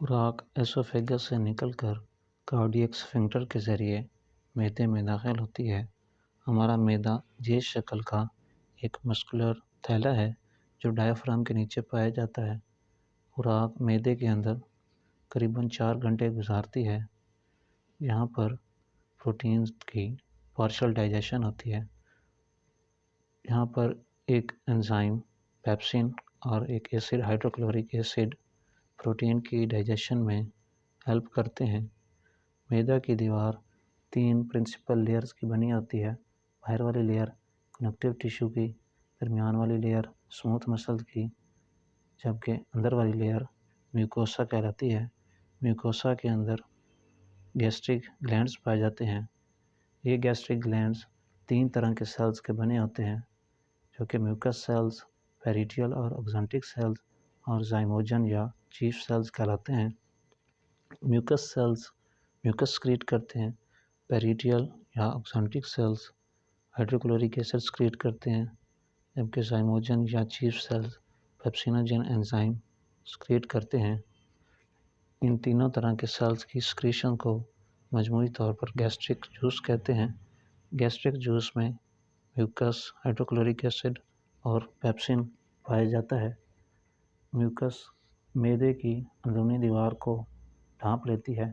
خوراک ایسوفیگس سے نکل کر کارڈیک اسفنکٹر کے ذریعے معدے میں داخل ہوتی ہے۔ ہمارا معدہ جیز شکل کا ایک مسکولر تھیلا ہے جو ڈایافرام کے نیچے پایا جاتا ہے۔ خوراک معدے کے اندر قریباً 4 گھنٹے گزارتی ہے۔ یہاں پر پروٹینز کی پارشل ڈائجیشن ہوتی ہے۔ یہاں پر ایک انزائم پیپسین اور ایک ایسڈ ہائیڈروکلورک ایسڈ پروٹین کی ڈائجیشن میں ہیلپ کرتے ہیں۔ معدہ کی دیوار 3 پرنسپل لیئرز کی بنی ہوتی ہے۔ باہر والی لیئر کنیکٹیو ٹیشو کی، درمیان والی لیئر اسموتھ مسل کی، جبکہ اندر والی لیئر میوکوسا کہلاتی ہے۔ میوکوسا کے اندر گیسٹرک گلینڈز پائے جاتے ہیں۔ یہ گیسٹرک گلینڈز 3 طرح کے سیلز کے بنے ہوتے ہیں جو کہ میوکس سیلز، پیریٹیل اور اگزنٹک سیلز اور زائموجن یا چیف سیلز کہلاتے ہیں۔ میوکس سیلز میوکس سکریٹ کرتے ہیں۔ پیریٹیل یا اگزنٹک سیلز ہائیڈروکلورک ایسڈ سکریٹ کرتے ہیں، جبکہ زائموجن یا چیف سیلز پیپسینوجن انزائم سکریٹ کرتے ہیں۔ ان تینوں طرح کے سیلز کی سکریشن کو مجموعی طور پر گیسٹرک جوس کہتے ہیں۔ گیسٹرک جوس میں میوکس، ہائیڈروکلورک ایسڈ اور پیپسین پایا جاتا ہے۔ میوکس معدے کی اندرونی دیوار کو ڈھانپ لیتی ہے،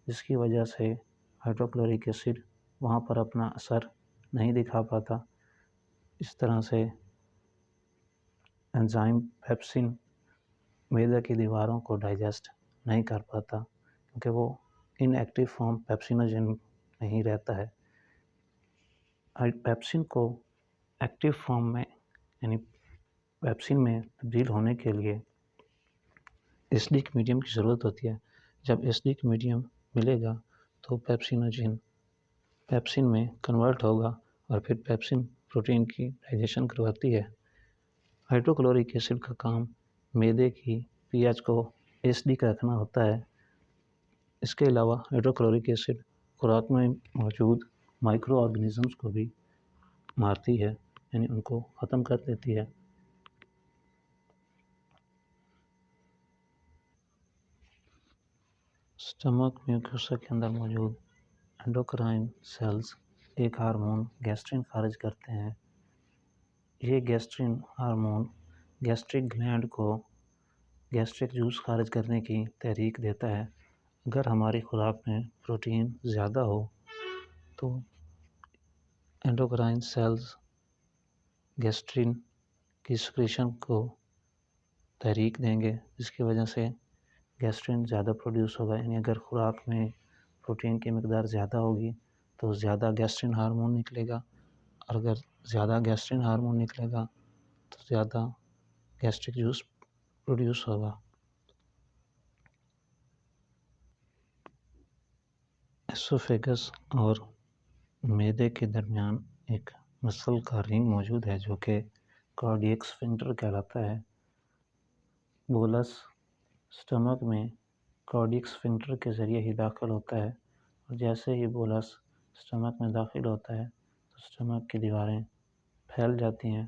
جس کی وجہ سے ہائیڈروکلورک ایسڈ وہاں پر اپنا اثر نہیں دکھا پاتا۔ اس طرح سے انزائم پیپسین معدے کی دیواروں کو ڈائجسٹ نہیں کر پاتا کیونکہ وہ ان ایکٹیو فارم پیپسینوجن میں ہی رہتا ہے۔ پیپسین کو ایکٹیو فارم میں یعنی پیپسین میں تبدیل ہونے کے لیے ایسیڈک میڈیم کی ضرورت ہوتی ہے۔ جب ایسیڈک میڈیم ملے گا تو پیپسینوجن پیپسین میں کنورٹ ہوگا اور پھر پیپسین پروٹین کی ڈائجیشن کرواتی ہے۔ ہائیڈروکلورک ایسڈ کا کام معدے کی پی ایچ کو ایسیڈک رکھنا ہوتا ہے۔ اس کے علاوہ ہائیڈروکلورک ایسڈ خوراک میں موجود مائکرو آرگنزمز کو بھی مارتی ہے، یعنی ان کو ختم کر دیتی ہے۔ سٹمک میوکوسا کے اندر موجود انڈوکرائن سیلز ایک ہارمون گیسٹرین خارج کرتے ہیں۔ یہ گیسٹرین ہارمون گیسٹرک گلینڈ کو گیسٹرک جوس خارج کرنے کی تحریک دیتا ہے۔ اگر ہماری خوراک میں پروٹین زیادہ ہو تو انڈوکرائن سیلز گیسٹرین کی سکریشن کو تحریک دیں گے، جس کی وجہ سے گیسٹرین زیادہ پروڈیوس ہوگا۔ یعنی اگر خوراک میں پروٹین کی مقدار زیادہ ہوگی تو زیادہ گیسٹرین ہارمون نکلے گا، اور اگر زیادہ گیسٹرین ہارمون نکلے گا تو زیادہ گیسٹرک جوس پروڈیوس ہوگا۔ ایسوفیگس اور معدے کے درمیان ایک مسل کا رنگ موجود ہے جو کہ کارڈیک اسفنکٹر کہلاتا ہے۔ بولس سٹمک میں کارڈیک اسفنکٹر کے ذریعے ہی داخل ہوتا ہے، اور جیسے ہی بولس سٹمک میں داخل ہوتا ہے تو سٹمک کی دیواریں پھیل جاتی ہیں،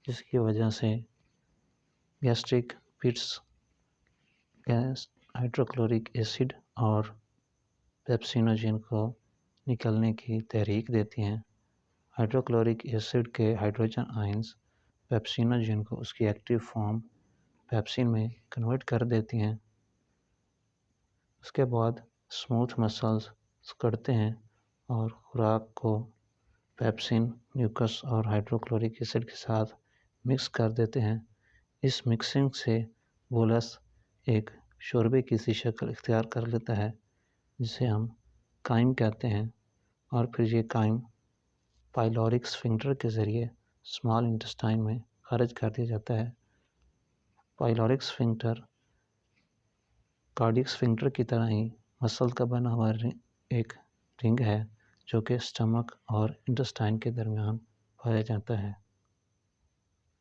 جس کی وجہ سے گیسٹرک پٹس ہائیڈروکلورک ایسڈ اور پیپسینوجن کو نکلنے کی تحریک دیتی ہیں۔ ہائیڈروکلورک ایسڈ کے ہائیڈروجن آئنز پیپسینوجن کو اس کی ایکٹیو فارم پیپسین میں کنورٹ کر دیتی ہیں۔ اس کے بعد اسموتھ مسلز سکڑتے ہیں اور خوراک کو پیپسین، میوکس اور ہائیڈروکلورک ایسڈ کے ساتھ مکس کر دیتے ہیں۔ اس مکسنگ سے بولس ایک شوربے کی سی شکل اختیار کر لیتا ہے، جسے ہم قائم کہتے ہیں، اور پھر یہ قائم پائلورک اسفنکٹر کے ذریعے اسمال انٹسٹائن میں خارج کر دیا جاتا ہے۔ پائلورک اسفنکٹر کارڈیک اسفنکٹر کی طرح ہی مسل کا بنا ہوا ایک رنگ ہے جو کہ سٹمک اور انٹسٹائن کے درمیان پایا جاتا ہے۔